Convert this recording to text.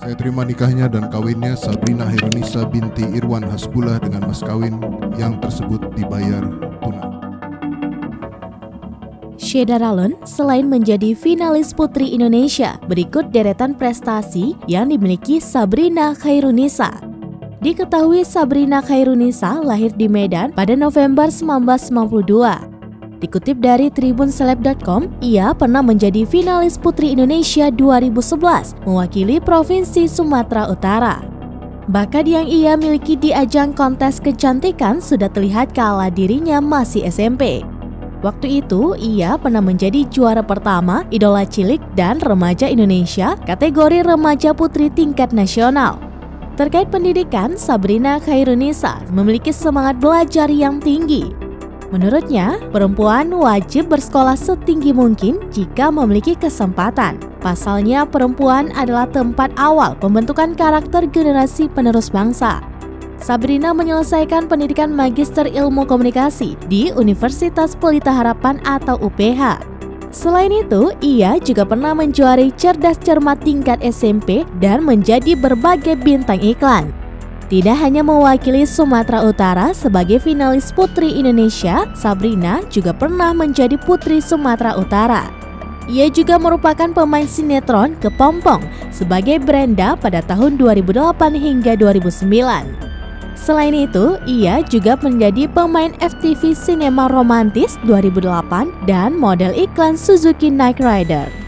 Saya terima nikahnya dan kawinnya Sabrina Khairunisa binti Irwan Hasbullah dengan mas kawin yang tersebut dibayar tunai. Sheila Ralon selain menjadi finalis Putri Indonesia, berikut deretan prestasi yang dimiliki Sabrina Khairunisa. Diketahui Sabrina Khairunisa lahir di Medan pada November 1992. Dikutip dari tribunseleb.com, ia pernah menjadi finalis Putri Indonesia 2011 mewakili Provinsi Sumatera Utara. Bakat yang ia miliki di ajang kontes kecantikan sudah terlihat kala dirinya masih SMP. Waktu itu, ia pernah menjadi juara pertama Idola Cilik dan Remaja Indonesia kategori Remaja Putri tingkat nasional. Terkait pendidikan, Sabrina Khairunisa memiliki semangat belajar yang tinggi. Menurutnya, perempuan wajib bersekolah setinggi mungkin jika memiliki kesempatan. Pasalnya, perempuan adalah tempat awal pembentukan karakter generasi penerus bangsa. Sabrina menyelesaikan pendidikan Magister Ilmu Komunikasi di Universitas Pelita Harapan atau UPH. Selain itu, ia juga pernah menjuarai Cerdas Cermat tingkat SMP dan menjadi berbagai bintang iklan. Tidak hanya mewakili Sumatera Utara sebagai finalis Putri Indonesia, Sabrina juga pernah menjadi Putri Sumatera Utara. Ia juga merupakan pemain sinetron Kepompong sebagai Brenda pada tahun 2008 hingga 2009. Selain itu, ia juga menjadi pemain FTV Sinema Romantis 2008 dan model iklan Suzuki Knight Rider.